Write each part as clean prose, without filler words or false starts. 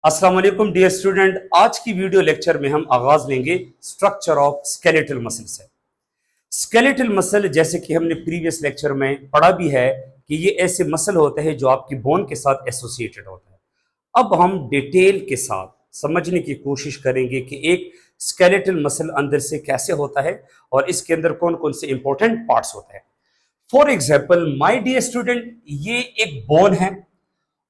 अस्सलाम वालेकुम dear student. आज की वीडियो लेक्चर में हम आगाज लेंगे स्ट्रक्चर ऑफ स्केलेटल मसल से। स्केलेटल मसल जैसे कि हमने प्रीवियस लेक्चर में पढ़ा भी है कि ये ऐसे मसल होते हैं जो आपकी बोन के साथ एसोसिएटेड होता है। अब हम डिटेल के साथ समझने की कोशिश करेंगे कि एक स्केलेटल मसल अंदर से कैसे होता है और इसके अंदर कौन कौन से इंपॉर्टेंट पार्ट्स होते हैं। For example my dear student, ये एक बोन है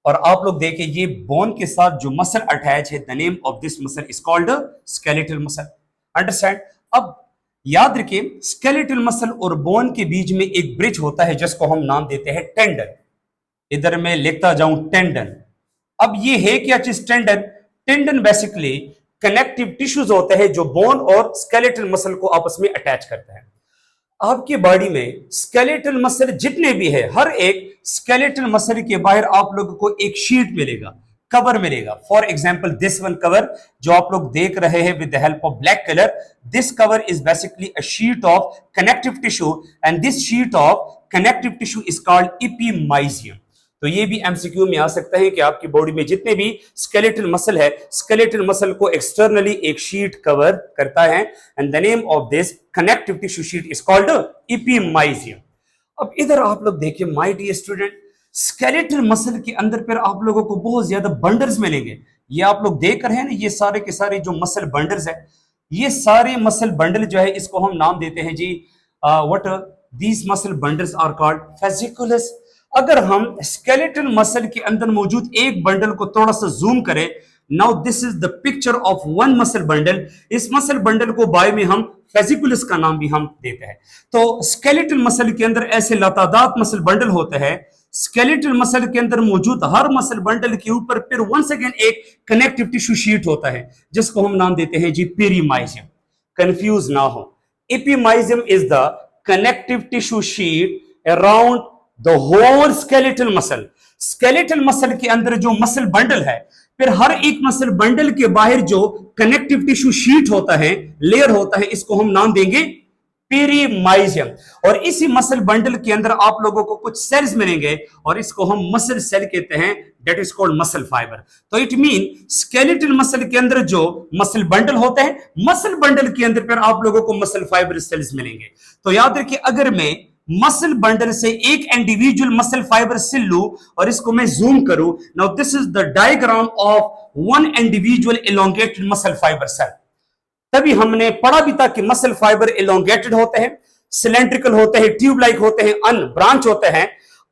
और आप लोग देखें ये बोन के साथ जो मसल अटैच है, the name of this muscle is called skeletal muscle. Understand? अब याद रखिए स्केलेटल मसल और बोन के बीच में एक ब्रिज होता है जिसको हम नाम देते हैं टेंडन। इधर मैं लिखता जाऊं टेंडन। अब ये है क्या चीज tendon? Tendon basically connective tissues होते हैं जो बोन और स्केलेटल मसल को आपस में अटैच करते हैं। आपकी बॉडी में स्केलेटल मसल जितने भी है, हर एक स्केलेटल मसल के बाहर आप लोगों को एक शीट मिलेगा, कवर मिलेगा। For example this one cover जो आप लोग देख रहे हैं with the help of black colour, this cover is basically a sheet of connective tissue and this sheet of connective tissue is called epimysium. तो ये भी एमसीक्यू में आ सकता है कि आपकी बॉडी में जितने भी स्केलेटल मसल है, स्केलेटल मसल को एक्सटर्नली एक शीट कवर करता है and the name of this connective tissue sheet is called epimysium. अब इधर आप लोग देखिए my dear student, skeletal muscle के अंदर पर आप लोगों को बहुत ज्यादा बंडल्स मिलेंगे। ये आप लोग देख रहे हैं ना, ये सारे के सारे जो मसल बंडल्स है, ये सारे मसल बंडल जो है इसको हम नाम देते हैं जी what these muscle bundles are called fasciculus. अगर हम स्केलेटल मसल के अंदर मौजूद एक बंडल को थोड़ा सा जूम करें, now this is the picture of one muscle bundle. इस मसल बंडल को बाय में हम फेसिकुलस का नाम भी हम देते हैं। तो स्केलेटल मसल के अंदर ऐसे लातादाद मसल बंडल होते हैं। स्केलेटल मसल के अंदर मौजूद हर मसल बंडल के ऊपर फिर वंस अगेन एक कनेक्टिव टिश्यू शीट होता है जिसको हम नाम देते हैं जी पेरीमाइजियम। कंफ्यूज ना हो, epimysium is the connective tissue sheet around the whole skeletal muscle. Skeletal muscle के अंदर जो मसल बंडल है, फिर हर एक मसल बंडल के बाहर जो कनेक्टिव टिश्यू शीट होता है, लेयर होता है, इसको हम नाम देंगे पेरीमाइजियम। और इसी मसल बंडल के अंदर आप लोगों को कुछ सेल्स मिलेंगे और इसको हम मसल सेल कहते हैं, that is called muscle fibre. तो इट मीन स्केलेटल मसल के अंदर जो मसल बंडल होते हैं, मसल बंडल के अंदर फिर आप लोगों को मसल फाइबर सेल्स मिलेंगे। तो याद रखिए, अगर मैं मसल बंडल से एक इंडिविजुअल मसल फाइबर सेल लूं और इसको मैं जूम करूं, now this is the diagram of one individual elongated muscle fibre cell. तभी हमने पढ़ा भी था कि मसल फाइबर एलोंगेटेड होते हैं, सिलेंड्रिकल होते हैं, ट्यूब लाइक होते हैं, अनब्रांच होते हैं।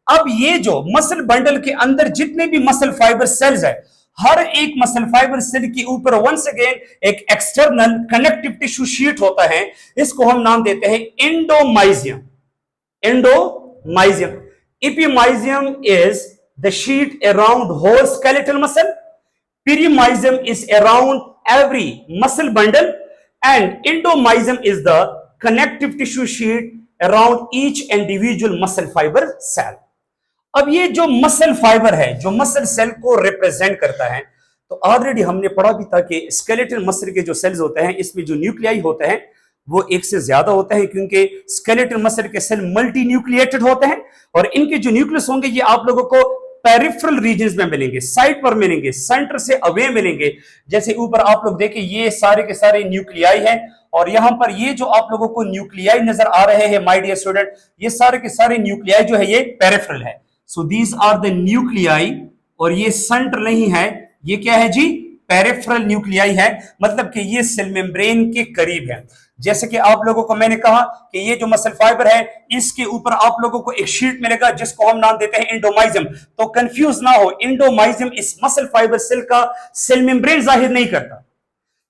अब ये जो मसल बंडल के अंदर जितने भी मसल फाइबर सेल्स है, हर एक मसल फाइबर सेल के ऊपर वंस अगेन एक एक्सटर्नल कनेक्टिव टिश्यू शीट होता है, इसको हम नाम देते हैं एंडोमाइजियम। Endomysium. Epimysium is the sheet around whole skeletal muscle. Perimysium is around every muscle bundle, and endomysium is the connective tissue sheet around each individual muscle fiber cell. अब ये जो मसल फाइबर है, जो मसल सेल को represent करता है, तो already हमने पढ़ा भी था कि स्केलेटल मसल के जो सेल्स होते हैं, इसमें जो न्यूक्लियाई होते हैं वो एक से ज्यादा होता है, क्योंकि स्केलेटल मसल के सेल मल्टी न्यूक्लिएटेड होते हैं और इनके जो न्यूक्लियस होंगे ये आप लोगों को पेरिफेरल रीजन्स में मिलेंगे, साइड पर मिलेंगे, सेंटर से अवे मिलेंगे। जैसे ऊपर आप लोग देखें ये सारे के सारे न्यूक्लियाई हैं और यहां पर ये जो आप लोगों को न्यूक्लियाई नजर आ रहे हैं माय डियर स्टूडेंट, ये सारे के सारे न्यूक्लियाई जो है ये पेरिफेरल है। So these are the nuclei और ये सेंटर नहीं है, ये क्या है जी? पेरिफेरल न्यूक्लियाई है, मतलब कि ये सेल मेम्ब्रेन के करीब है। जैसे कि आप लोगों को मैंने कहा कि ये जो मसल फाइबर है इसके ऊपर आप लोगों को एक शीट मिलेगा जिसको हम नाम देते हैं एंडोमाइजियम। तो कंफ्यूज ना हो, एंडोमाइजियम इस मसल फाइबर सेल का सेल मेम्ब्रेन जाहिर नहीं करता।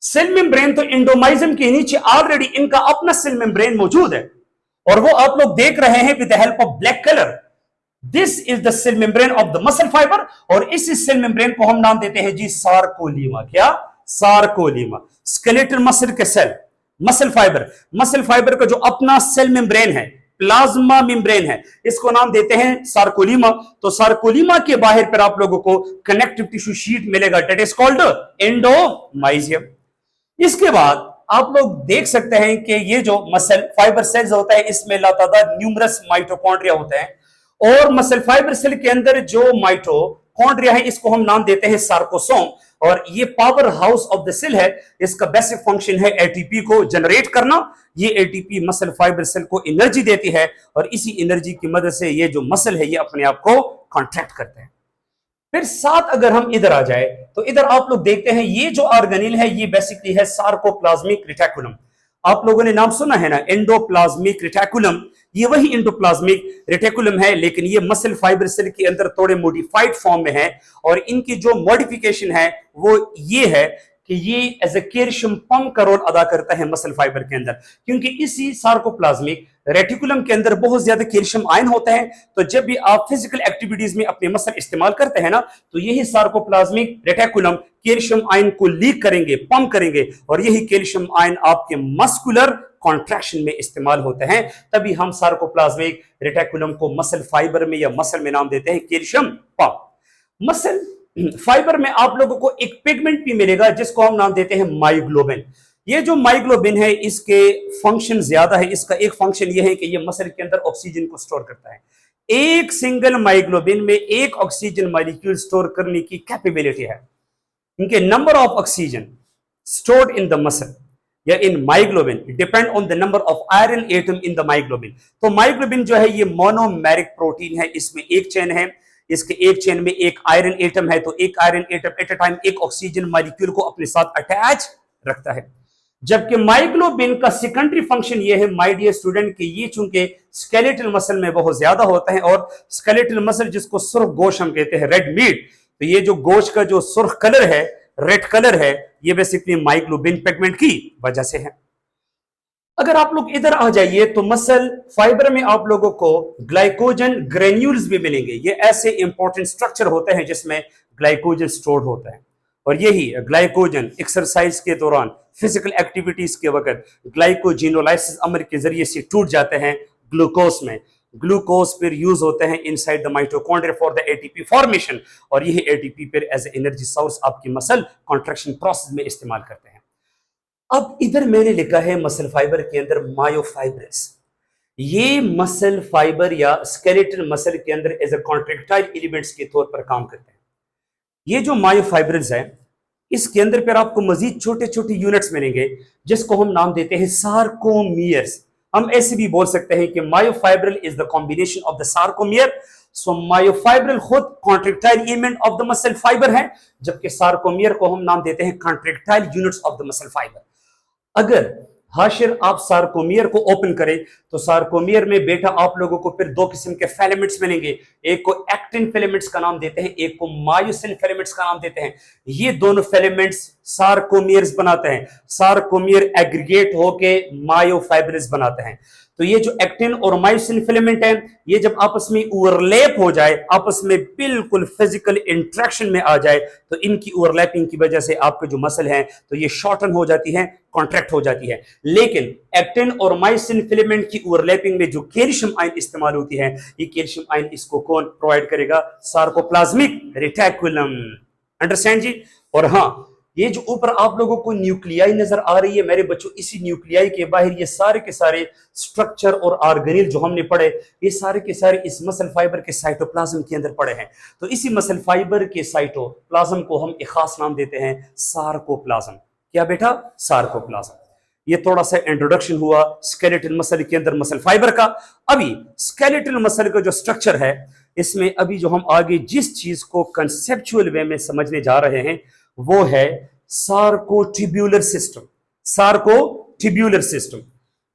सेल मेम्ब्रेन तो एंडोमाइजियम के नीचे ऑलरेडी इनका अपना सेल मेम्ब्रेन मौजूद है और वो आप लोग देख रहे हैं with the help of black colour. This is the cell membrane of the muscle fibre और इस सेल मेम्ब्रेन को हम नाम देते हैं जी सार्कोलीमा। क्या? सार्कोलीमा। स्केलेटल मसल के सेल, मसल फाइबर का जो अपना सेल मेम्ब्रेन है, प्लाज्मा मेम्ब्रेन है, इसको नाम देते हैं सार्कोलीमा। तो सार्कोलीमा के बाहर पर आप लोगों को कनेक्टिव टिश्यू शीट मिलेगा, दैट इज कॉल्ड एंडोमाइजियम। इसके बाद आप लोग देख सकते हैं कि ये जो मसल फाइबर सेल्स होता है इसमें लातादाद न्यूमरस माइटोकॉन्ड्रिया होते हैं और मसल फाइबर सेल के अंदर जो माइटोकॉन्ड्रिया है इसको हम नाम देते हैं सार्कोसोम और ये power house of the cell है। इसका बेसिक फंक्शन है एटीपी को जनरेट करना। ये एटीपी मसल फाइबर सेल को एनर्जी देती है और इसी एनर्जी की मदद से ये जो मसल है ये अपने आप को कॉन्ट्रैक्ट करते हैं। फिर साथ अगर हम इधर आ जाए तो इधर आप लोग देखते हैं ये जो ऑर्गेनेल है ये बेसिकली है सार्कोप्लाज्मिक रेटिकुलम। आप लोगों ने नाम सुना है ना, एंडोप्लाज्मिक रेटिकुलम। ये वही एंडोप्लाज्मिक रेटिकुलम है, लेकिन ये मसल फाइबर सेल के अंदर थोड़े मॉडिफाइड फॉर्म में है। और इनकी जो मॉडिफिकेशन है वो ये है कि ये एज ए कैल्शियम पंप का रोल अदा करता है मसल फाइबर के अंदर, क्योंकि इसी सार्कोप्लाज्मिक रेटिकुलम के अंदर बहुत ज्यादा कैल्शियम आयन होते हैं। तो जब भी आप फिजिकल एक्टिविटीज में अपने मसल इस्तेमाल करते हैं ना, तो यही सार्कोप्लाज्मिक रेटिकुलम कैल्शियम आयन को लीक करेंगे, पंप करेंगे, और यही कैल्शियम आयन आपके मस्कुलर कॉन्ट्रैक्शन में इस्तेमाल होते हैं। तभी हम सार्कोप्लाज्मिक रेटिकुलम को मसल फाइबर में या मसल में नाम देते हैं कैल्शियम पंप। मसल फाइबर में आप लोगों को एक पिगमेंट भी मिलेगा जिसको हम नाम देते हैं मायोग्लोबिन। ये जो मायोग्लोबिन है इसके फंक्शन ज्यादा है। इसका एक फंक्शन ये है कि ये मसल के अंदर ऑक्सीजन को स्टोर करता है। एक सिंगल मायोग्लोबिन में एक ऑक्सीजन मॉलिक्यूल स्टोर करने की कैपेबिलिटी है। इनके number of oxygen stored in the muscle या in myoglobin depend on the number of iron atom in the myoglobin. तो मायोग्लोबिन जो है ये मोनोमेरिक प्रोटीन है। इसमें एक चेन है, इसके एक चेन में एक आयरन एटम है। तो एक iron atom at a time एक ऑक्सीजन मॉलिक्यूल को अपने साथ अटैच रखता है। जबकि मायोग्लोबिन का सेकेंडरी फंक्शन ये है माय डियर स्टूडेंट कि ये चूंकि स्केलेटल मसल में बहुत ज्यादा होता है, और स्केलेटल मसल जिसको सुर्ख गोश्त हम कहते हैं, रेड मीट, तो ये जो गोश्त का जो सुर्ख कलर है, रेड कलर है, ये बेसिकली मायोग्लोबिन पिगमेंट की वजह से है। अगर आप लोग इधर आ जाइए तो मसल फाइबर में आप लोगों को ग्लाइकोजन ग्रेन्यूल्स भी मिलेंगे। ये ऐसे इंपॉर्टेंट स्ट्रक्चर होते हैं जिसमें ग्लाइकोजन स्टोर होता है, और यही ग्लाइकोजन एक्सरसाइज के दौरान, फिजिकल एक्टिविटीज के वक्त ग्लाइकोजिनोलाइसिस अमल के जरिए से टूट जाते हैं ग्लूकोज में। ग्लूकोज फिर यूज होते हैं inside the mitochondria for the ATP formation, और यही एटीपी फिर एज एनर्जी सोर्स आपकी मसल कॉन्ट्रैक्शन प्रोसेस में इस्तेमाल करते हैं। अब इधर मैंने लिखा है मसल फाइबर के अंदर मायोफाइब्रस। ये मसल फाइबर या स्केलेटल मसल के अंदर एज ए कॉन्ट्रैक्टाइल एलिमेंट्स के तौर पर काम करते हैं। ये जो मायोफाइब्रस है इसके अंदर फिर आपको मजीद छोटे छोटे यूनिट्स मिलेंगे जिसको हम नाम देते हैं सार्कोमियर्स। हम ऐसे भी बोल सकते हैं कि myofibril is the combination of the sarcomere. So myofibril खुद contractile element of the muscle fibre है, जबकि सार्कोमियर को हम नाम देते हैं contractile units of the muscle fibre. अगर हाशिर आप सार्कोमियर को ओपन करें तो सार्कोमियर में बेटा आप लोगों को फिर दो किस्म के फिलामेंट्स मिलेंगे। एक को एक्टिन फिलामेंट्स का नाम देते हैं, एक को मायोसिन फिलामेंट्स का नाम देते हैं। ये दोनों फिलामेंट्स सार्कोमियर्स बनाते हैं। सार्कोमियर एग्रीगेट होके मायोफाइब्रस बनाते हैं। तो ये जो एक्टिन और मायोसिन फिलामेंट है ये जब आपस में ओवरलैप हो जाए, आपस में बिल्कुल फिजिकल इंटरेक्शन में आ जाए, तो इनकी ओवरलैपिंग की वजह से आपके जो मसल हैं तो ये शॉर्टन हो जाती है, कॉन्ट्रैक्ट हो जाती है। लेकिन एक्टिन और मायोसिन फिलामेंट की ओवरलैपिंग में जो कैल्शियम आयन इस्तेमाल होती है, ये कैल्शियम आयन इसको कौन प्रोवाइड करेगा? Sarcoplasmic reticulum. अंडरस्टैंड जी? और हाँ, ये जो ऊपर आप लोगों को न्यूक्लियाई नजर आ रही है मेरे बच्चों, इसी न्यूक्लियाई के बाहर ये सारे के सारे स्ट्रक्चर और ऑर्गेनेल जो हमने पढ़े, ये सारे के सारे इस मसल फाइबर के साइटोप्लाज्म के अंदर पड़े हैं। तो इसी मसल फाइबर के साइटोप्लाज्म को हम एक खास नाम देते हैं सार्कोप्लाज्म। क्या बेटा? सार्कोप्लाज्म। ये थोड़ा सा इंट्रोडक्शन हुआ स्केलेटल मसल के अंदर मसल फाइबर का। अभी स्केलेटल मसल का जो स्ट्रक्चर है इसमें अभी जो हम आगे जिस चीज को कंसेप्चुअल वे में समझने जा रहे हैं वो है सार्कोटिब्यूलर सिस्टम। सार्कोटिब्यूलर सिस्टम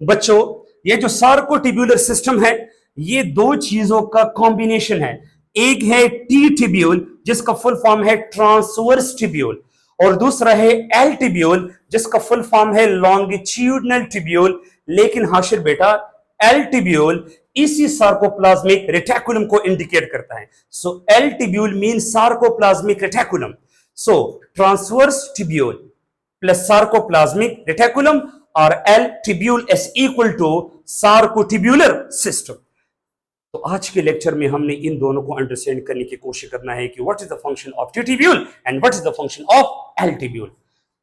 बच्चों, ये जो सार्कोटिब्यूलर सिस्टम है ये दो चीजों का कॉम्बिनेशन है। एक है टी टिब्यूल जिसका फुल फॉर्म है ट्रांसवर्स टिब्यूल, और दूसरा है एल टिब्यूल जिसका फुल फॉर्म है लॉन्गिट्यूडनल टिब्यूल। लेकिन हाशिर बेटा, एल टिब्यूल इसी सार्कोप्लाज्मिक रेटिकुलम को इंडिकेट करता है। So L tubule mean sarcoplasmic reticulum. So transverse tubule plus sarcoplasmic reticulum or L tubule is equal to sarcotubular system। तो आज के लेक्चर में हमने इन दोनों को अंडरस्टैंड करने की कोशिश करना है कि what is the function of T tubule and what is the function of L tubule.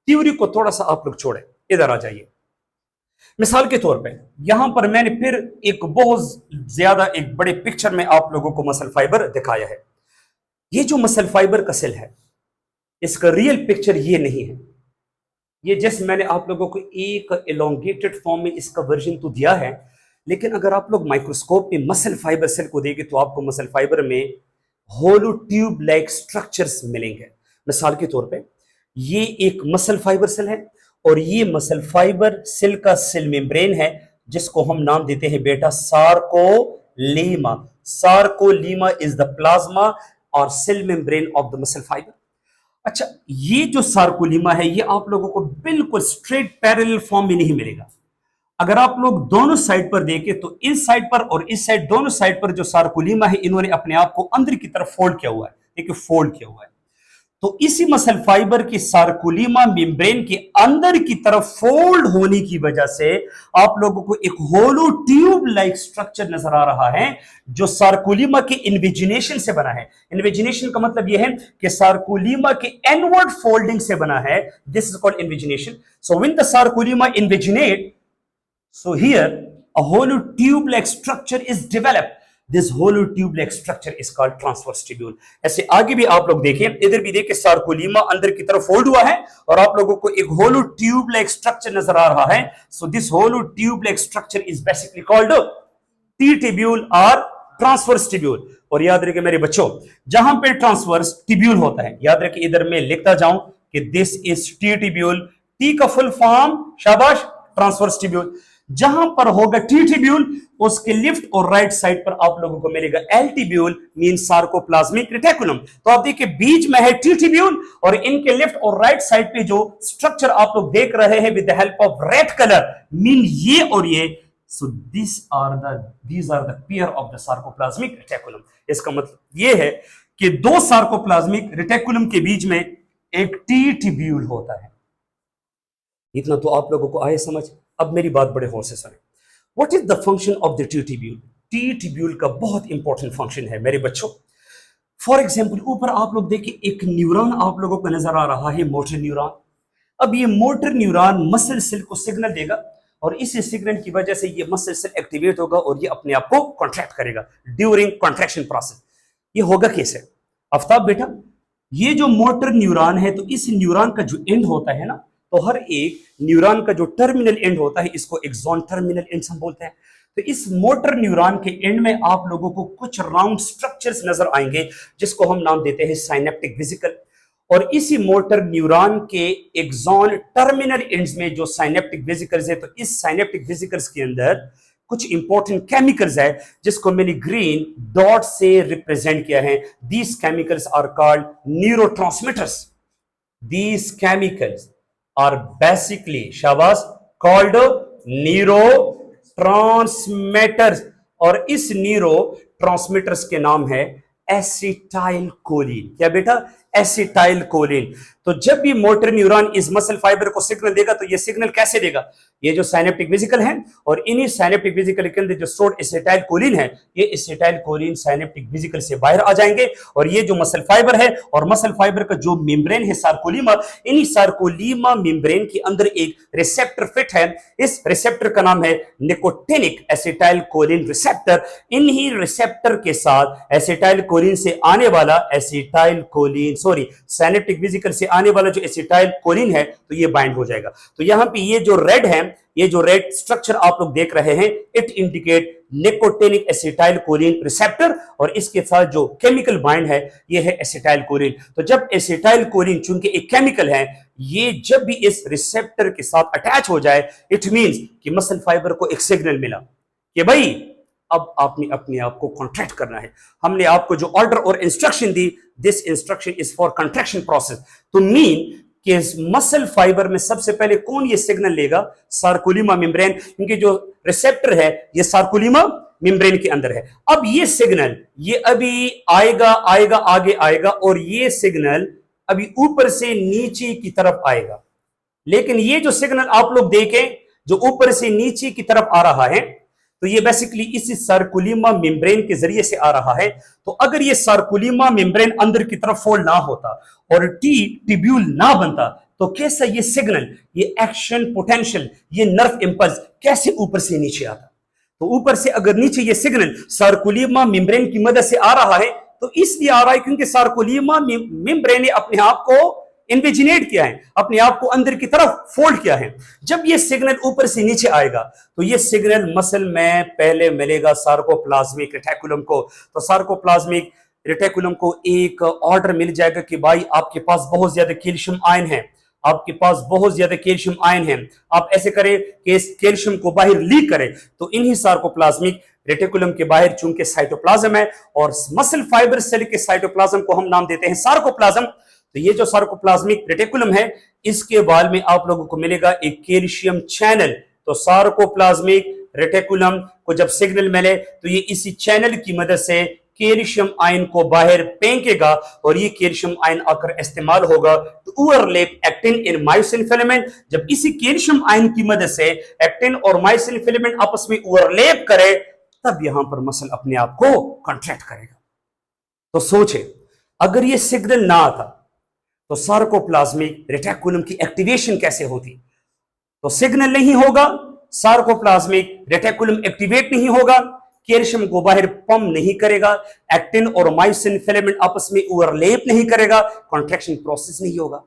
Theory को थोड़ा सा आप लोग छोड़े, इधर आ जाइए। मिसाल के तौर पे यहां पर मैंने फिर एक बहुत ज्यादा एक बड़े पिक्चर में आप लोगों को मसल फाइबर दिखाया है। ये जो मसल फाइबर का सेल है इसका रियल पिक्चर ये नहीं है। ये जस्ट मैंने आप लोगों को एक एलोंगेटेड फॉर्म में इसका वर्जन तो दिया है, लेकिन अगर आप लोग माइक्रोस्कोप में मसल फाइबर सेल को देखें तो आपको मसल फाइबर में होलो ट्यूब लाइक स्ट्रक्चर्स मिलेंगे। मिसाल के तौर पे ये एक मसल फाइबर सेल है और ये मसल फाइबर सेल का सेल मेम्ब्रेन है, जिसको हम नाम देते हैं बेटा sarcolemma. Sarcolemma is the plasma और cell membrane of the muscle fibre. अच्छा, ये जो सार्कोलीमा है ये आप लोगों को बिल्कुल स्ट्रेट पैरेलल फॉर्म में नहीं मिलेगा। अगर आप लोग दोनों साइड पर देखें तो इस साइड पर और इस साइड, दोनों साइड पर जो सार्कोलीमा है इन्होंने अपने आप को अंदर की तरफ फोल्ड किया हुआ है। देखिए फोल्ड किया हुआ है। तो इसी मसल फाइबर की सार्कोलीमा मेम्ब्रेन के अंदर की तरफ फोल्ड होने की वजह से आप लोगों को एक होलो ट्यूब लाइक स्ट्रक्चर नजर आ रहा है, जो सार्कोलीमा के इन्विजिनेशन से बना है। इन्विजिनेशन का मतलब यह है कि सार्कोलीमा के इनवर्ड फोल्डिंग से बना है। This is called invagination. So when the sarcolemma invaginate, so here a hollow tube like structure is developed. This hollow tube like structure is called transverse tubule. ऐसे आगे भी आप लोग देखें, इधर भी देखें सार्कोलीमा अंदर की तरफ फोल्ड हुआ है और आप लोगों को एक hollow tube like structure नजर आ रहा है। So this hollow tube like structure is basically called T-tubule or transverse tubule. और याद रखिए मेरे बच्चों, जहां पे ट्रांसवर्स टिब्यूल होता है, याद रखिए इधर मैं लिखता जाऊं कि दिस इज T-tubule। T का फुल फॉर्म, शाबाश, ट्रांसवर्स टिब्यूल। जहां पर होगा टी ट्यूब्यूल, उसके लेफ्ट और राइट साइड पर आप लोगों को मिलेगा L tubule, mean sarcoplasmic reticulum. तो आप देखिए बीच में है टी ट्यूब्यूल और इनके लेफ्ट और राइट साइड पे जो स्ट्रक्चर आप लोग देख रहे हैं with the help of red colour, mean ये और ये, so these are the pair of the sarcoplasmic reticulum. इसका मतलब ये है कि दो सार्कोप्लाज्मिक रेटिकुलम के बीच में एक टी ट्यूब्यूल होता है। इतना तो आप लोगों को आए समझ। अब मेरी बात बड़े गौर से सुने। What is the function of the T tubule? T tubule का बहुत इंपॉर्टेंट फंक्शन है मेरे बच्चों। फॉर एग्जांपल ऊपर आप लोग देखिए एक न्यूरॉन आप लोगों को नजर आ रहा है, मोटर न्यूरॉन। अब ये मोटर न्यूरॉन मसल सेल को सिग्नल देगा और इस सिग्नल की वजह से ये मसल सेल एक्टिवेट होगा और ये अपने आप को कॉन्ट्रैक्ट करेगा ड्यूरिंग कॉन्ट्रैक्शन प्रोसेस। ये होगा कैसे? आफ्ताब बेटा, ये जो मोटर न्यूरॉन है, तो इस न्यूरॉन का जो एंड होता है ना, तो हर एक न्यूरॉन का जो टर्मिनल एंड होता है इसको एक्सॉन टर्मिनल एंड हम बोलते हैं। तो इस मोटर न्यूरॉन के एंड में आप लोगों को कुछ राउंड स्ट्रक्चर्स नजर आएंगे जिसको हम नाम देते हैं साइनेप्टिक वेसिकल। और इसी मोटर न्यूरॉन के एक्सॉन टर्मिनल एंड्स में जो साइनेप्टिक वेसिकल्स है, तो इस साइनेप्टिक वेसिकल्स के अंदर कुछ इंपॉर्टेंट केमिकल्स है जिसको मैंने ग्रीन डॉट से रिप्रेजेंट किया है। These chemicals are called neurotransmitters. These chemicals are basically, शाबाश, called neurotransmitters। और इस न्यूरोट्रांसमीटर्स के नाम है एसिटाइल कोलिन। क्या बेटा? Acetyl choline. तो जब भी मोटर न्यूरॉन इस मसल फाइबर को सिग्नल देगा तो ये सिग्नल कैसे देगा? ये जो साइनेप्टिक वेसिकल है और इन्हीं साइनेप्टिक वेसिकल के अंदर जो स्टोर्ड एसिटाइल कोलिन है, ये एसिटाइल कोलिन साइनेप्टिक वेसिकल से बाहर आ जाएंगे और ये जो मसल फाइबर है और मसल फाइबर का जो मेम्ब्रेन है सार्कोलीमा, इन्हीं सार्कोलीमा मेम्ब्रेन के अंदर एक रिसेप्टर फिट है। इस रिसेप्टर का नाम है निकोटिनिक एसिटाइल कोलिन रिसेप्टर। इन्हीं रिसेप्टर के साथ एसिटाइल कोलिन से आने वाला acetyl choline, sorry, synaptic vesicle से आने वाला जो एसिटाइल कोलिन है, तो ये बाइंड हो जाएगा। तो यहां पे ये जो रेड है, ये जो रेड स्ट्रक्चर आप लोग देख रहे हैं, it indicate nicotinic acetyl choline receptor और इसके साथ जो केमिकल बाइंड है ये है एसिटाइल कोलिन। तो जब एसिटाइल कोलिन चूंकि एक केमिकल है, ये जब भी इस रिसेप्टर के साथ अटैच हो जाए, इट मींस कि मसल फाइबर को एक सिग्नल मिला कि भाई अब आपने अपने आप को कॉन्ट्रैक्ट करना है। हमने आपको जो ऑर्डर और instruction the, this instruction is for contraction process. तो मीन कि इस मसल फाइबर में सबसे पहले कौन ये सिग्नल लेगा? सार्कोलीमा मेम्ब्रेन, क्योंकि जो रिसेप्टर है ये सार्कोलीमा मेम्ब्रेन के अंदर है। अब ये सिग्नल ये अभी आएगा आएगा आगे आएगा और ये सिग्नल अभी ऊपर से नीचे की तरफ आएगा। लेकिन ये जो सिग्नल आप लोग देखें जो ऊपर से नीचे की तरफ आ रहा है, तो ये बेसिकली इसी सार्कोलीमा मेम्ब्रेन के जरिए से आ रहा है। तो अगर ये सार्कोलीमा मेम्ब्रेन अंदर की तरफ फोल्ड ना होता और ट्यूब्यूल ना बनता, तो कैसा ये सिग्नल, ये एक्शन पोटेंशियल, ये नर्व इंपल्स कैसे ऊपर से नीचे आता? तो ऊपर से अगर नीचे ये सिग्नल सार्कोलीमा मेम्ब्रेन की मदद से आ रहा है, तो इसलिए आ रहा है क्योंकि सार्कोलीमा मेम्ब्रेन ने अपने आप को इन्विजिनेट किया है, अपने आप को अंदर की तरफ फोल्ड किया है। जब ये सिग्नल ऊपर से नीचे आएगा तो ये सिग्नल मसल में पहले मिलेगा सार्कोप्लाज्मिक रेटिकुलम को। तो सार्कोप्लाज्मिक रेटिकुलम को एक ऑर्डर मिल जाएगा कि भाई आपके पास बहुत ज्यादा कैल्शियम आयन है, आपके पास बहुत ज्यादा कैल्शियम आयन है, आप ऐसे करें कि इस कैल्शियम को बाहर लीक करें। तो इन्हीं सार्कोप्लाज्मिक रेटिकुलम के बाहर चूंकि साइटोप्लाज्म है और मसल फाइबर सेल के साइटोप्लाज्म को हम नाम देते हैं सार्कोप्लाज्म, तो ये जो सार्कोप्लाज्मिक रेटिकुलम है इसके बाल में आप लोगों को मिलेगा एक कैल्शियम चैनल। तो सार्कोप्लाज्मिक रेटिकुलम को जब सिग्नल मिले तो ये इसी चैनल की मदद से कैल्शियम आयन को बाहर फेंकेगा और ये कैल्शियम आयन आकर इस्तेमाल होगा तो ओवरलैप एक्टिन इन मायोसिन फिलामेंट। जब इसी कैल्शियम आयन की मदद से एक्टिन और मायोसिन फिलामेंट आपस में ओवरलैप करे तब यहां पर मसल अपने आप को कॉन्ट्रैक्ट करेगा। तो सोचे अगर ये सिग्नल ना आता तो सार्कोप्लाज्मिक रेटिकुलम की एक्टिवेशन कैसे होती। तो सिग्नल नहीं होगा, सार्कोप्लाज्मिक रेटिकुलम एक्टिवेट नहीं होगा, कैल्शियम को बाहर पंप नहीं करेगा, एक्टिन और मायोसिन फिलामेंट आपस में ओवरलैप नहीं करेगा, कॉन्ट्रैक्शन प्रोसेस नहीं होगा।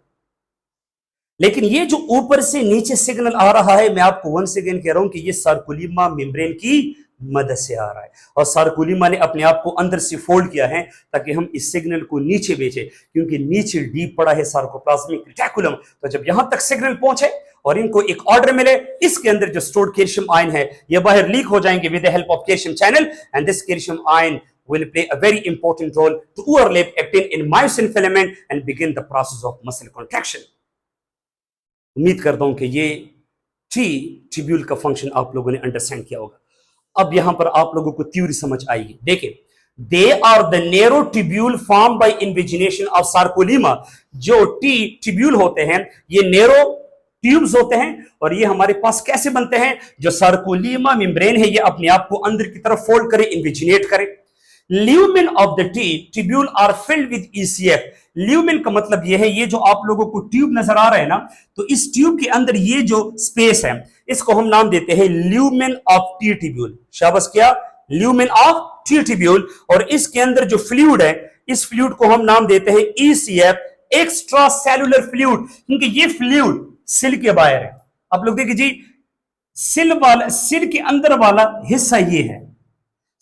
लेकिन ये जो ऊपर से नीचे सिग्नल आ रहा है, मैं आपको वंस अगेन कह रहा हूं कि ये सार्कोलिमा मेम्ब्रेन की मदद से आ रहा है और सार्कोलिमा ने अपने आप को अंदर से फोल्ड किया है ताकि हम इस सिग्नल को नीचे भेजें, क्योंकि नीचे डीप पड़ा है सार्कोप्लाज्मिक रेटिकुलम। तो जब यहां तक सिग्नल पहुंचे और इनको एक ऑर्डर मिले, इसके अंदर जो स्टोर्ड कैल्शियम आयन है ये बाहर लीक हो जाएंगे with the help of calcium channel and this calcium ion will play a very important role to overlap actin in myosin filament and begin the process of muscle contraction। उम्मीद करता हूं कि ये ट्यूब्यूल का function आप लोगों ने understand किया होगा। अब यहां पर आप लोगों को थ्योरी समझ आएगी। देखिए, they are the narrow tubule form by invagination of sarcolemma. जो ट्यूब्यूल होते हैं ये नैरो ट्यूब्स होते हैं और ये हमारे पास कैसे बनते हैं, जो सार्कोलिमा मेम्ब्रेन है ये अपने आप को अंदर की तरफ फोल्ड करे, इन्विजिनेट करे। Lumen of the tubule are filled with ECF. Lumen का मतलब ये है, ये जो आप लोगों को ट्यूब नजर आ रहा है ना, तो इस ट्यूब के अंदर ये जो स्पेस है इसको हम नाम देते हैं ल्यूमेन ऑफ ट्यूब्यूल। शाबाश, क्या ल्यूमेन ऑफ ट्यूब्यूल। और इसके अंदर जो फ्लूइड है इस फ्लूइड को हम नाम देते हैं ईसीएफ, एक्स्ट्रा सेलुलर फ्लूइड, क्योंकि ये फ्लूइड सेल के बाहर है। आप लोग देखिए जी, सेल के अंदर वाला हिस्सा ये है,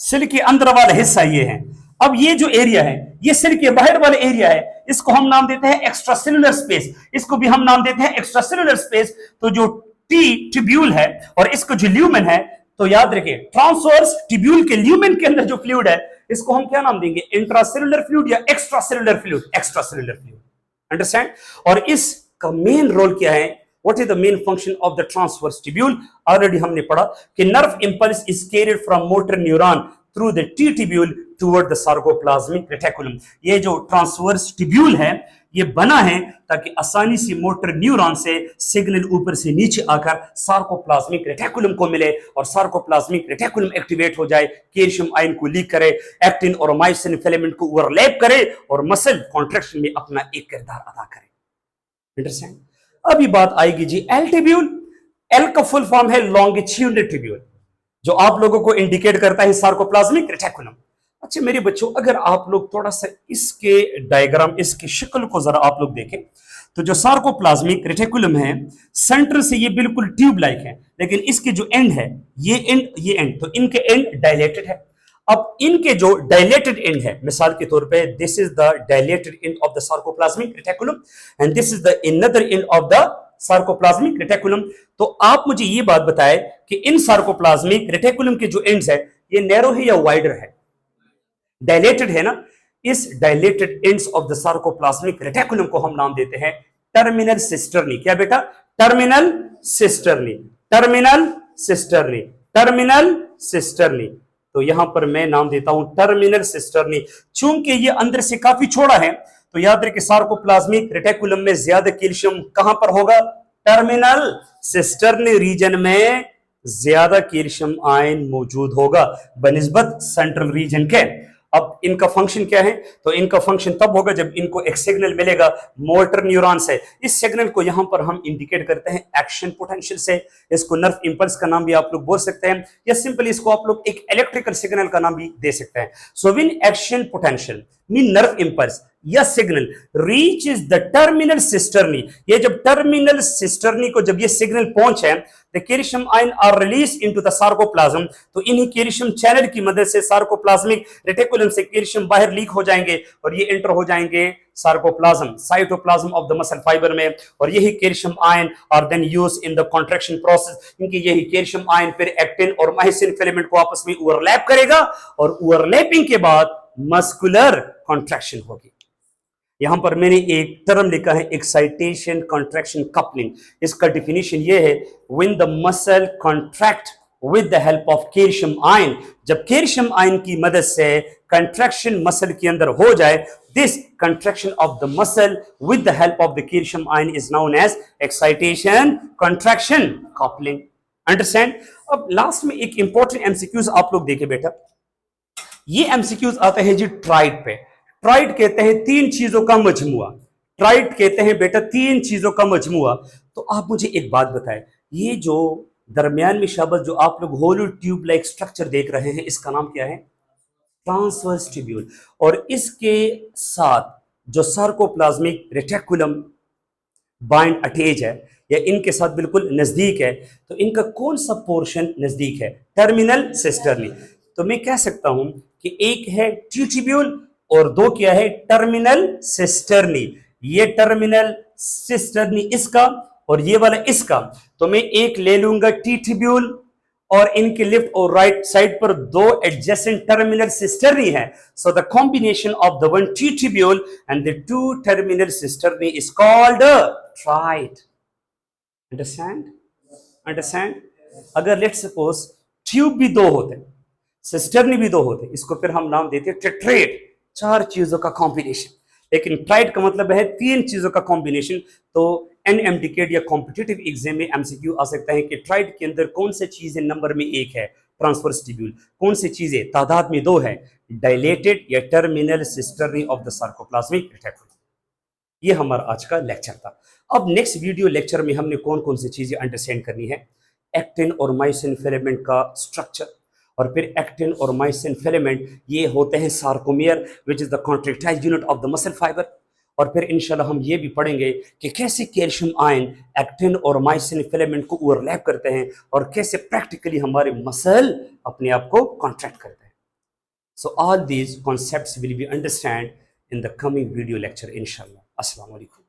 सेल के अंदर वाला हिस्सा ये है। अब ये जो एरिया है ये सेल के बाहर वाला एरिया है, इसको हम नाम देते हैं एक्स्ट्रा सेलुलर स्पेस, इसको भी हम नाम देते हैं एक्स्ट्रा सेलुलर स्पेस। तो जो ट्यूब्यूल है और इसको जो ल्यूमेन है, तो याद रखिए ट्रांसवर्स ट्यूब्यूल के ल्यूमेन के अंदर जो फ्लूइड है इसको हम क्या नाम देंगे, इंट्रासेलुलर फ्लूइड या extra cellular fluid, extra cellular fluid. Understand. और इसका मेन रोल क्या है, what is the main function of the transverse tubule. Already हमने पढ़ा कि nerve impulse is carried from motor neuron through the tubule toward the sarcoplasmic reticulum. ये जो transverse tubule है ये बना है ताकि आसानी से मोटर न्यूरॉन से सिग्नल ऊपर से नीचे आकर सार्कोप्लाज्मिक रेटिकुलम को मिले और सार्कोप्लाज्मिक रेटिकुलम एक्टिवेट हो जाए, कैल्शियम आयन को लीक करे, एक्टिन और मायोसिन फिलामेंट को ओवरलैप करे और मसल कॉन्ट्रैक्शन में अपना एक किरदार अदा करे। अंडरस्टैंड। अभी बात आएगी जी एल ट्यूब्यूल। एल का फुल फॉर्म है लॉन्गिट्यूडिनल ट्यूब्यूल, जो आप लोगों को इंडिकेट करता है सार्कोप्लाज्मिक रेटिकुलम। अच्छा मेरे बच्चों, अगर आप लोग थोड़ा सा इसके डायग्राम, इसकी शक्ल को जरा आप लोग देखें, तो जो सार्कोप्लाज्मिक रेटिकुलम है सेंटर से ये बिल्कुल ट्यूब लाइक है, लेकिन इसके जो एंड है ये एंड, तो इनके एंड डायलेटेड है। अब इनके जो डायलेटेड एंड है, मिसाल के तौर पे this is the dilated end of the sarcoplasmic reticulum and this is the another end of the sarcoplasmic reticulum. तो आप मुझे ये बात बताएं कि इन सार्कोप्लाज्मिक रेटिकुलम के जो एंड्स है ये नैरो है या वाइडर है, डायलेटेड है ना। इस dilated ends of the sarcoplasmic reticulum को हम नाम देते हैं टर्मिनल सिस्टर्नी। क्या बेटा, terminal cisternae, terminal cisternae, terminal cisternae. तो यहां पर मैं नाम देता हूं टर्मिनल सिस्टर्नी। चूंकि ये अंदर से काफी छोटा है तो याद रखिए सार्कोप्लाज्मिक रेटिकुलम में ज्यादा कैल्शियम कहां पर होगा, टर्मिनल सिस्टर्नी रीजन में ज्यादा कैल्शियम आयन मौजूद होगा बनिस्बत सेंट्रल रीजन के। अब इनका फंक्शन क्या है, तो इनका फंक्शन तब होगा जब इनको एक सिग्नल मिलेगा मोटर न्यूरॉन से। इस सिग्नल को यहां पर हम इंडिकेट करते हैं एक्शन पोटेंशियल से। इसको नर्व इंपल्स का नाम भी आप लोग बोल सकते हैं या सिंपली इसको आप लोग एक इलेक्ट्रिकल सिग्नल का नाम भी दे सकते हैं। So when action potential mean nerve impulse, या signal reaches the terminal cisternae, ये जब टर्मिनल सिस्टर्नी को जब ये सिग्नल पहुंचे, the calcium ion are release into the sarcoplasm, तो इन्हीं कैल्शियम चैनल की मदद से सार्कोप्लाज्मिक रेटिकुलम से कैल्शियम बाहर लीक हो जाएंगे और ये एंटर हो जाएंगे sarcoplasm, cytoplasm of the muscle fibre में, और यही calcium ion are then use in the contraction process, क्योंकि यही कैल्शियम आयन फिर एक्टिन और मायोसिन फिलामेंट को आपस में ओवरलैप करेगा और ओवरलैपिंग के बाद मस्कुलर कॉन्ट्रैक्शन होगी। यहां पर मैंने एक टर्म लिखा है एक्साइटेशन कॉन्ट्रैक्शन कपलिंग, इसका डिफिनीशन ये है when the muscle contract with the help of calcium ion, जब कैल्शियम आयन की मदद से कंट्रैक्शन मसल के अंदर हो जाए, this contraction of the muscle with the help of the calcium ion is known as excitation contraction coupling. Understand. अब last में एक इंपॉर्टेंट एमसीक्यूज आप लोग देखें बेटा, ये एमसीक्यूज आता है जी ट्राइड पे। ट्राइड कहते हैं तीन चीजों का मजमुआ, ट्राइड कहते हैं बेटा तीन चीजों का मजमुआ। तो आप मुझे एक बात बताएं, ये जो दरमियान में शाबत जो आप लोग होलो ट्यूब लाइक स्ट्रक्चर देख रहे हैं, इसका नाम क्या है? Transverse tubule. और इसके साथ जो सार्कोप्लाज्मिक रेटिकुलम बाइंड अटैच है या इनके साथ बिल्कुल नजदीक है, तो इनका कौन सा पोर्शन नजदीक है? Terminal cisternae. तो मैं कह सकता हूं कि एक है ट्यूटिब्यूल और दो क्या है? Terminal cisternae. ये टर्मिनल सिस्टर्नी इसका और ये वाला इसका, तो मैं एक ले लूंगा ट्यूटिब्यूल और इनके लेफ्ट और राइट साइड पर दो एडजेसेंट टर्मिनल सिस्टर्नी है। So the combination of the one T tubule and the two terminal cisternae is called triad. Understand? Understand. अगर लेट्स सपोज ट्यूब भी दो होते, सिस्टर्नी भी दो होते, इसको फिर हम नाम देते हैं टेट्रेट, चार चीजों का कॉम्बिनेशन। लेकिन ट्राइड का मतलब है तीन चीजों का कॉम्बिनेशन। तो एनएमटीकेट या कॉम्पिटिटिव एग्जाम में एमसीक्यू आ सकता है कि ट्राइड के अंदर कौन सी चीजें नंबर में एक है? Transverse tubule. कौन सी चीजें तादाद में दो है? डायलेटेड या terminal cisternae of the sarcoplasmic reticulum. ये हमारा आज का लेक्चर था। अब नेक्स्ट वीडियो लेक्चर में हमने कौन कौन सी चीजें अंडरस्टैंड करनी है? एक्टिन और मायोसिन फिलामेंट का स्ट्रक्चर, और फिर एक्टिन और मायोसिन फिलामेंट ये होते हैं sarcomere which is the contractile unit of the muscle fibre. और फिर इंशाल्लाह हम ये भी पढ़ेंगे कि कैसे कैल्शियम आयन एक्टिन और मायोसिन फिलामेंट को ओवरलैप करते हैं और कैसे प्रैक्टिकली हमारे मसल अपने आप को कॉन्ट्रैक्ट करते हैं। So all these concepts will be understand in the coming video lecture inshallah. Assalamu alaikum.